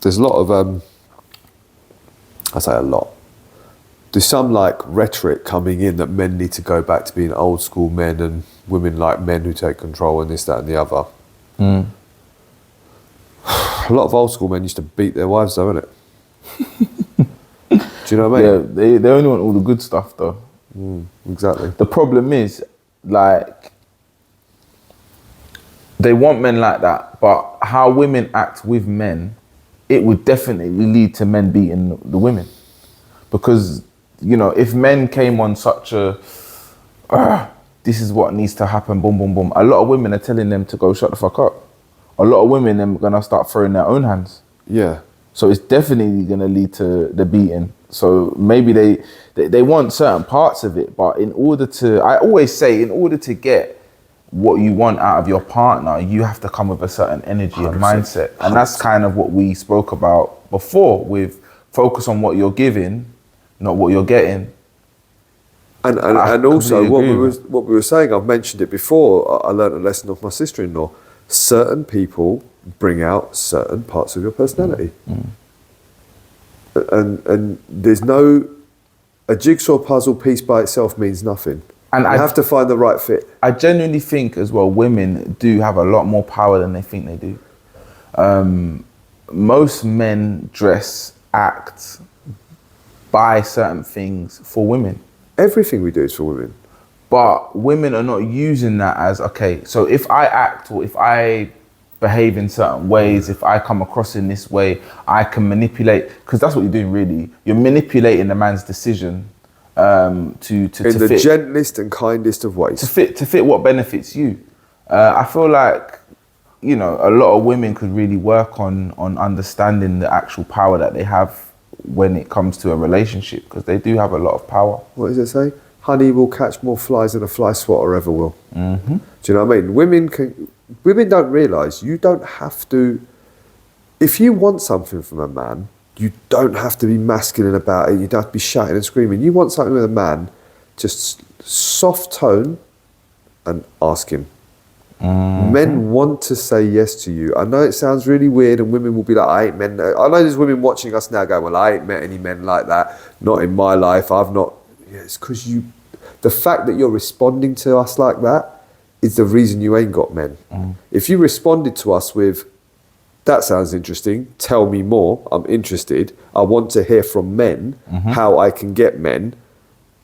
there's a lot of, I say a lot, there's some like rhetoric coming in that men need to go back to being old school men and women like men who take control and this, that and the other. A lot of old school men used to beat their wives though, innit? Do you know what I mean? Yeah, they only want all the good stuff though. Exactly. The problem is, like, they want men like that, but how women act with men, it would definitely lead to men beating the women. Because, you know, if men came on such a, this is what needs to happen, boom, boom, boom, a lot of women are telling them to go shut the fuck up. A lot of women are gonna start throwing their own hands. Yeah. So it's definitely gonna lead to the beating. So maybe they want certain parts of it, but in order to, I always say, in order to get what you want out of your partner, you have to come with a certain energy and mindset. And that's kind of what we spoke about before, with focus on what you're giving, not what you're getting. And also what we were saying, I've mentioned it before, I learned a lesson off my sister-in-law. Certain people bring out certain parts of your personality. And there's a jigsaw puzzle piece by itself means nothing. And you have to find the right fit. I genuinely think as well, women do have a lot more power than they think they do. Most men dress, act, buy certain things for women. Everything we do is for women. But women are not using that as, okay, so if I act or if I behave in certain ways, if I come across in this way, I can manipulate, because that's what you're doing really. You're manipulating the man's decision to in the fit, gentlest and kindest of ways. To fit what benefits you. I feel like, you know, a lot of women could really work on understanding the actual power that they have when it comes to a relationship, because they do have a lot of power. What does it say? Honey will catch more flies than a fly swatter ever will. Do you know what I mean? Women don't realise you don't have to, if you want something from a man, you don't have to be masculine about it, you don't have to be shouting and screaming. You want something with a man, just soft tone and ask him. Men want to say yes to you. I know it sounds really weird and women will be like, I ain't men. I know there's women watching us now going, well, I ain't met any men like that. Not in my life. I've not. Yeah, it's because the fact that you're responding to us like that is the reason you ain't got men. If you responded to us with, that sounds interesting, tell me more, I'm interested, I want to hear from men how I can get men,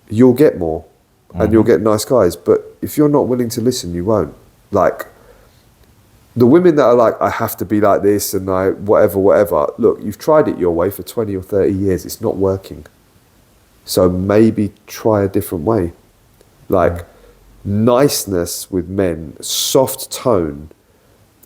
you'll get more and you'll get nice guys. But if you're not willing to listen, you won't. Like, the women that are like, I have to be like this and I whatever, look, you've tried it your way for 20 or 30 years, it's not working. So maybe try a different way. Like, niceness with men, soft tone.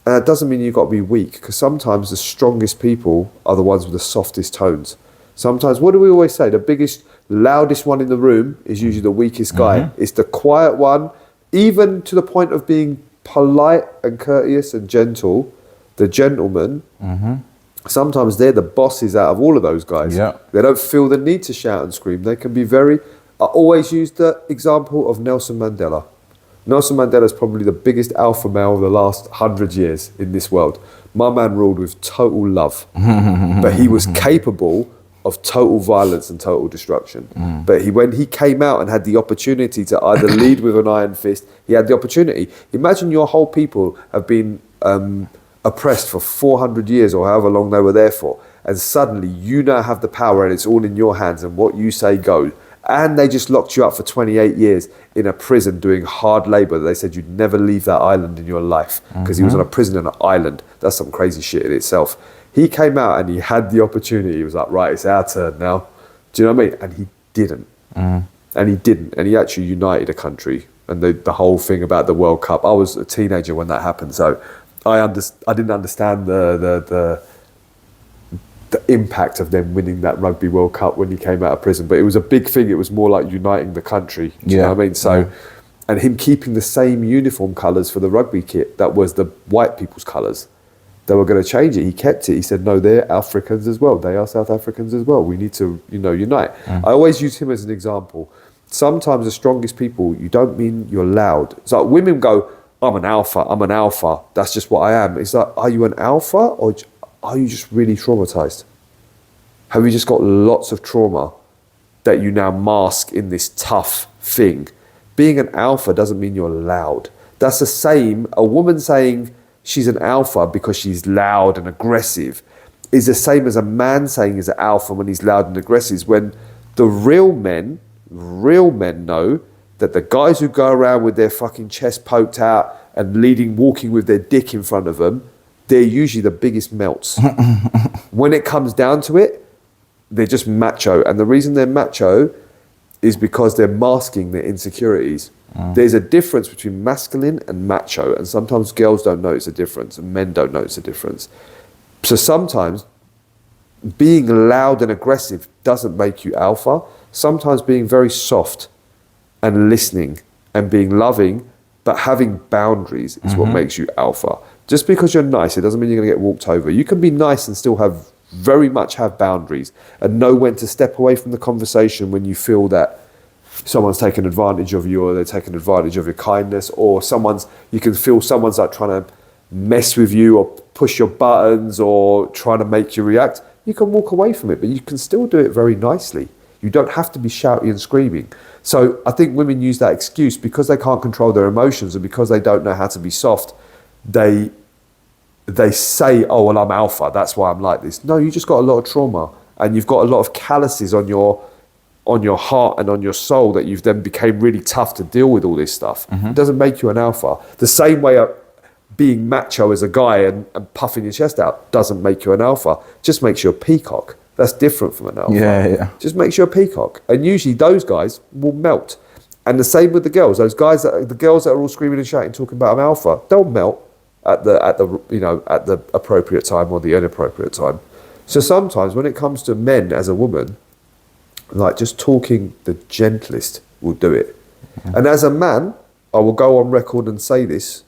And that doesn't mean you've got to be weak, because sometimes the strongest people are the ones with the softest tones. Sometimes, what do we always say? The biggest, loudest one in the room is usually the weakest guy. It's the quiet one, even to the point of being polite and courteous and gentle. The gentleman, sometimes they're the bosses out of all of those guys. They don't feel the need to shout and scream. They can be very... I always use the example of Nelson Mandela. Nelson Mandela is probably the biggest alpha male of the last 100 years in this world. My man ruled with total love, but he was capable of total violence and total destruction. But when he came out and had the opportunity to either lead with an iron fist, he had the opportunity. Imagine your whole people have been oppressed for 400 years or however long they were there for, and suddenly you now have the power and it's all in your hands and what you say goes. And they just locked you up for 28 years in a prison doing hard labour. They said you'd never leave that island in your life because he was on a prison on an island. That's some crazy shit in itself. He came out and he had the opportunity. He was like, right, it's our turn now. Do you know what I mean? And he didn't. And he didn't. And he actually united a country. And the whole thing about the World Cup, I was a teenager when that happened. So I didn't understand the impact of them winning that Rugby World Cup when he came out of prison. But it was a big thing. It was more like uniting the country. Do you know what I mean? So, and him keeping the same uniform colours for the rugby kit, that was the white people's colours. They were going to change it. He kept it. He said, no, they're Africans as well. They are South Africans as well. We need to, unite. I always use him as an example. Sometimes the strongest people, you don't mean you're loud. It's like women go, I'm an alpha. That's just what I am. It's like, are you an alpha or are you just really traumatized? Have you just got lots of trauma that you now mask in this tough thing? Being an alpha doesn't mean you're loud. That's the same, a woman saying she's an alpha because she's loud and aggressive is the same as a man saying he's an alpha when he's loud and aggressive. When the real men know that the guys who go around with their fucking chest poked out and walking with their dick in front of them, they're usually the biggest melts. When it comes down to it, they're just macho. And the reason they're macho is because they're masking their insecurities. There's a difference between masculine and macho, and sometimes girls don't notice a difference and men don't notice a difference. So sometimes being loud and aggressive doesn't make you alpha. Sometimes being very soft and listening and being loving but having boundaries is what makes you alpha. Just because you're nice, it doesn't mean you're going to get walked over. You can be nice and still very much have boundaries and know when to step away from the conversation when you feel that someone's taking advantage of you, or they're taking advantage of your kindness, or you can feel someone's like trying to mess with you or push your buttons or trying to make you react. You can walk away from it, but you can still do it very nicely. You don't have to be shouting and screaming. So I think women use that excuse because they can't control their emotions and because they don't know how to be soft. They say, oh, well, I'm alpha, that's why I'm like this. No, you just got a lot of trauma and you've got a lot of calluses on your heart and on your soul that you've then became really tough to deal with all this stuff. It doesn't make you an alpha. The same way being macho as a guy and puffing your chest out doesn't make you an alpha. Just makes you a peacock. That's different from an alpha. Yeah. Just makes you a peacock. And usually those guys will melt. And the same with the girls. The girls that are all screaming and shouting, talking about I'm alpha, they'll melt at the appropriate time or the inappropriate time. So sometimes when it comes to men as a woman, like just talking the gentlest will do it. And as a man, I will go on record and say this,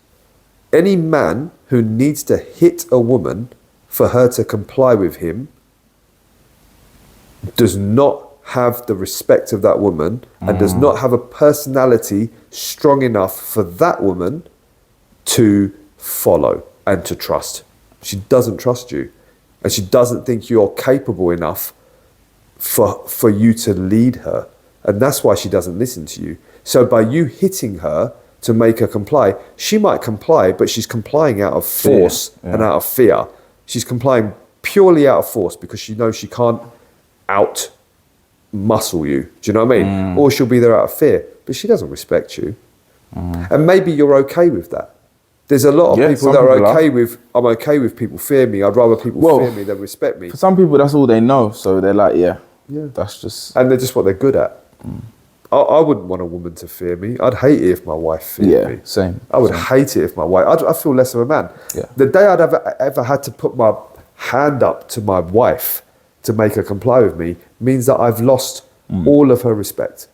any man who needs to hit a woman for her to comply with him does not have the respect of that woman and does not have a personality strong enough for that woman to follow and to trust. She doesn't trust you and she doesn't think you're capable enough for you to lead her, and that's why she doesn't listen to you. So by you hitting her to make her comply, she might comply, but she's complying out of force and out of fear. She's complying purely out of force because she knows she can't out muscle you. Do you know what I mean? Or she'll be there out of fear, but she doesn't respect you. And maybe you're okay with that. There's a lot of people that are okay with, I'm okay with people fear me. I'd rather people fear me than respect me. For some people, that's all they know. So they're like, that's just... And they're just what they're good at. I wouldn't want a woman to fear me. I'd hate it if my wife feared me. Same. I would hate it if my wife... I'd feel less of a man. Yeah. The day I'd ever had to put my hand up to my wife to make her comply with me means that I've lost all of her respect.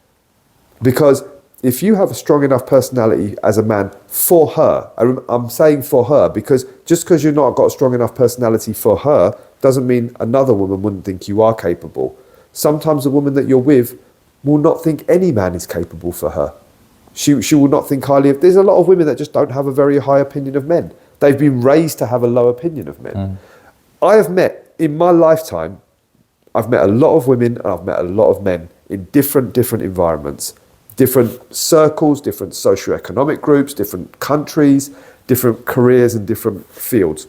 Because if you have a strong enough personality as a man for her, I'm saying for her, because just because you've not got a strong enough personality for her doesn't mean another woman wouldn't think you are capable. Sometimes a woman that you're with will not think any man is capable for her. She will not think highly of... There's a lot of women that just don't have a very high opinion of men. They've been raised to have a low opinion of men. I have met, in my lifetime, I've met a lot of women and I've met a lot of men in different environments, different circles, different socioeconomic groups, different countries, different careers and different fields.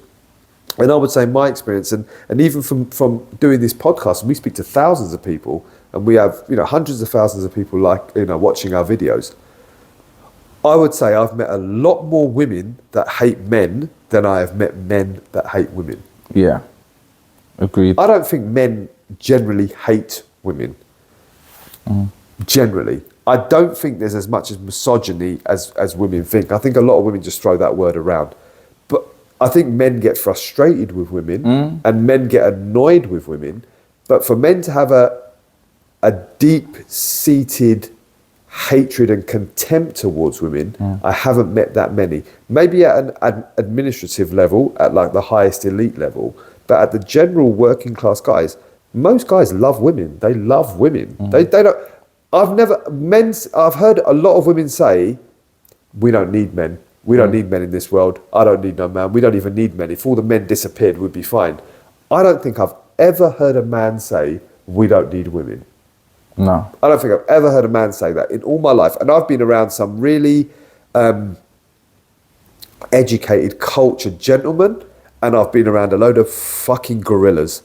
And I would say my experience, and even from doing this podcast, we speak to thousands of people and we have hundreds of thousands of people watching our videos. I would say I've met a lot more women that hate men than I have met men that hate women. Yeah, agreed. I don't think men generally hate women. Generally. I don't think there's as much as misogyny as women think. I think a lot of women just throw that word around. But I think men get frustrated with women and men get annoyed with women. But for men to have a deep-seated hatred and contempt towards women, I haven't met that many. Maybe at an administrative level, at like the highest elite level, but at the general working class guys, most guys love women. They love women. They don't. I've heard a lot of women say, we don't need men. We don't need men in this world. I don't need no man. We don't even need men. If all the men disappeared, we'd be fine. I don't think I've ever heard a man say, we don't need women. No. I don't think I've ever heard a man say that in all my life. And I've been around some really educated, cultured gentlemen, and I've been around a load of fucking gorillas,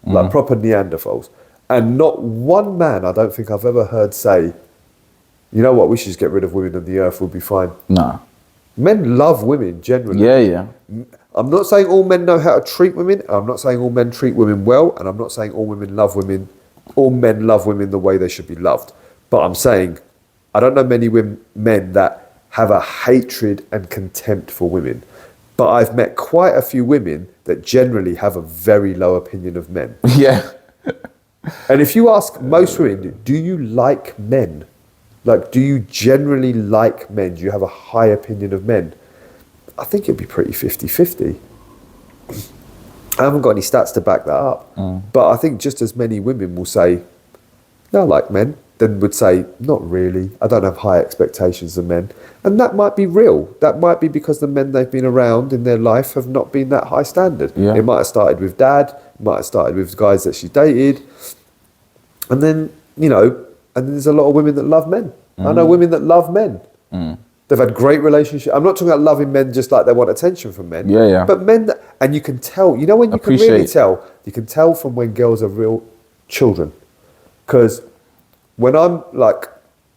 like proper Neanderthals. And not one man I don't think I've ever heard say, you know what, we should just get rid of women and the earth will be fine. No. Men love women, generally. Yeah. I'm not saying all men know how to treat women. I'm not saying all men treat women well. And I'm not saying all women love women. All men love women the way they should be loved. But I'm saying, I don't know many men that have a hatred and contempt for women. But I've met quite a few women that generally have a very low opinion of men. Yeah. And if you ask most women, do you like men? Like, do you generally like men? Do you have a high opinion of men? I think it'd be pretty 50-50. I haven't got any stats to back that up. But I think just as many women will say, no, I like men, than would say, not really. I don't have high expectations of men. And that might be real. That might be because the men they've been around in their life have not been that high standard. Yeah. It might have started with dad. It might have started with guys that she dated. And then, you know, and there's a lot of women that love men. I know women that love men. They've had great relationships. I'm not talking about loving men just like they want attention from men. Yeah. But men that, and you can tell, you know when you can really tell? You can tell from when girls are real children. Because when I'm like,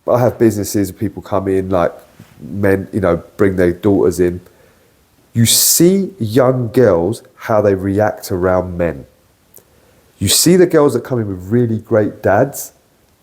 I have businesses, people come in, like men, you know, bring their daughters in. You see young girls, how they react around men. You see the girls that come in with really great dads,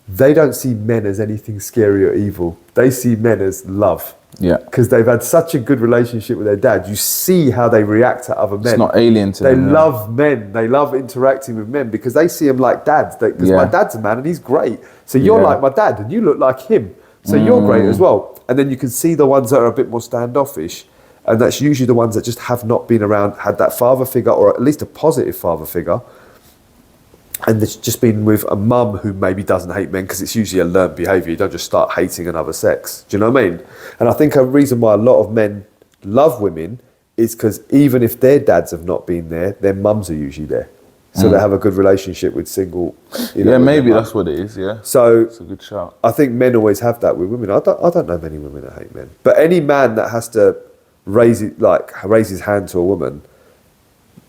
they don't see men as anything scary or evil. They see men as love. Yeah. Because they've had such a good relationship with their dad. You see how they react to other men. It's not alien to them. them. They love men. They love interacting with men because they see them like dads. Because my dad's a man and he's great. So you're like my dad and you look like him. So you're great as well. And then you can see the ones that are a bit more standoffish. And that's usually the ones that just have not been around, had that father figure or at least a positive father figure. And it's just been with a mum who maybe doesn't hate men because it's usually a learned behaviour. You don't just start hating another sex. Do you know what I mean? And I think a reason why a lot of men love women is because even if their dads have not been there, their mums are usually there. So they have a good relationship with single. You know, maybe that's what it is. Yeah. So it's a good shout. I think men always have that with women. I don't know many women that hate men, but any man that has to raise his hand to a woman,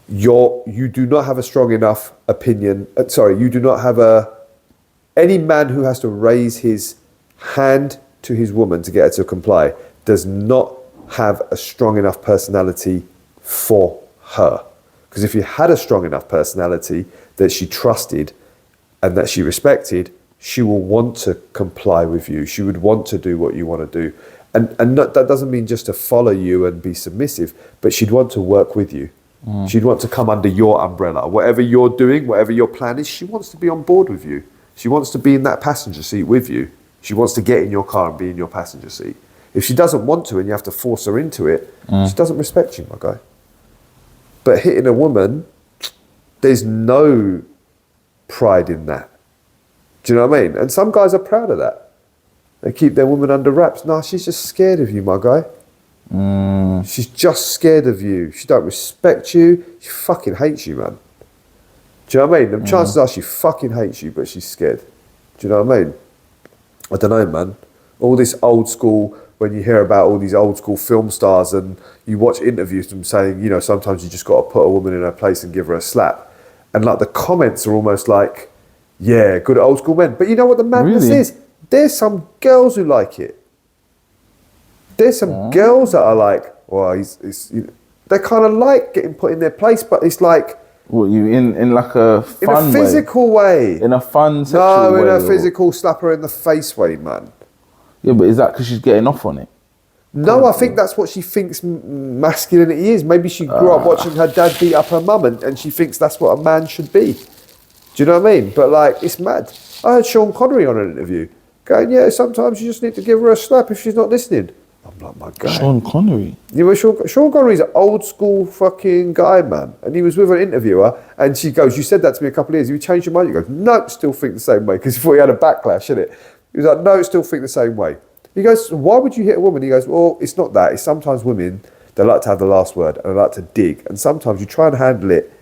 you do not have a strong enough opinion. You do not have any man who has to raise his hand to his woman to get her to comply does not have a strong enough personality for her. Because if you had a strong enough personality that she trusted and that she respected, she will want to comply with you. She would want to do what you want to do. And that doesn't mean just to follow you and be submissive, but she'd want to work with you. She'd want to come under your umbrella. Whatever you're doing, whatever your plan is, she wants to be on board with you. She wants to be in that passenger seat with you. She wants to get in your car and be in your passenger seat. If she doesn't want to and you have to force her into it, she doesn't respect you, my guy. But hitting a woman, there's no pride in that. Do you know what I mean? And some guys are proud of that. They keep their woman under wraps. No, she's just scared of you, my guy. She's just scared of you. She don't respect you. She fucking hates you, man. Do you know what I mean? The chances are she fucking hates you, but she's scared. Do you know what I mean? I don't know, man. All this old school, when you hear about all these old school film stars and you watch interviews of them saying, you know, sometimes you just got to put a woman in her place and give her a slap. And like the comments are almost like, yeah, good old school men. But you know what the madness is? There's some girls who like it. There's some girls that are like, well, they kind of like getting put in their place, but it's like... What, you in like a fun in a physical way. In a fun sexual way? No, in a physical slap her in the face way, man. Yeah, but is that because she's getting off on it? No, I think that's what she thinks masculinity is. Maybe she grew up watching her dad beat up her mum and she thinks that's what a man should be. Do you know what I mean? But like, it's mad. I heard Sean Connery on an interview going, yeah, sometimes you just need to give her a slap if she's not listening. I'm like, my guy. Sean Connery? You know, Sean Connery's an old school fucking guy, man. And he was with an interviewer and she goes, you said that to me a couple of years. You changed your mind? He goes, no, still think the same way. Because he thought he had a backlash, innit? He was like, no, still think the same way. He goes, why would you hit a woman? He goes, well, it's not that. It's sometimes women, they like to have the last word and they like to dig. And sometimes you try and handle it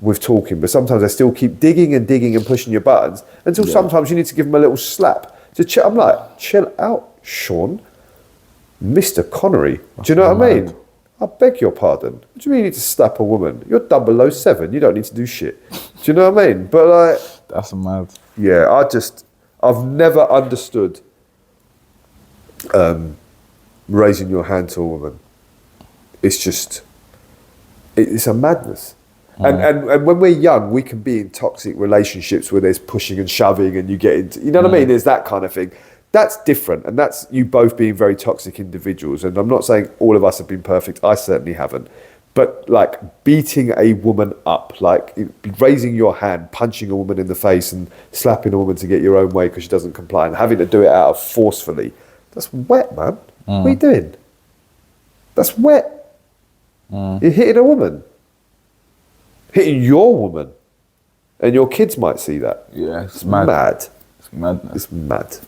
with talking, but sometimes they still keep digging and digging and pushing your buttons until sometimes you need to give them a little slap to I'm like, chill out, Sean. Mr. Connery. Do you know what I mean? I beg your pardon. What do you mean you need to slap a woman? You're 007. You don't need to do shit. Do you know what I mean? But like, That's mad. yeah, I've never understood raising your hand to a woman. It's just, it's a madness. And when we're young, we can be in toxic relationships where there's pushing and shoving and you get into, you know what I mean? There's that kind of thing. That's different. And that's you both being very toxic individuals. And I'm not saying all of us have been perfect. I certainly haven't. But like beating a woman up, like raising your hand, punching a woman in the face and slapping a woman to get your own way because she doesn't comply and having to do it out of forcefully. That's wet, man. What are you doing? That's wet. You're hitting a woman. Hitting your woman. And your kids might see that. Yeah, it's mad. Mad. It's madness. It's mad.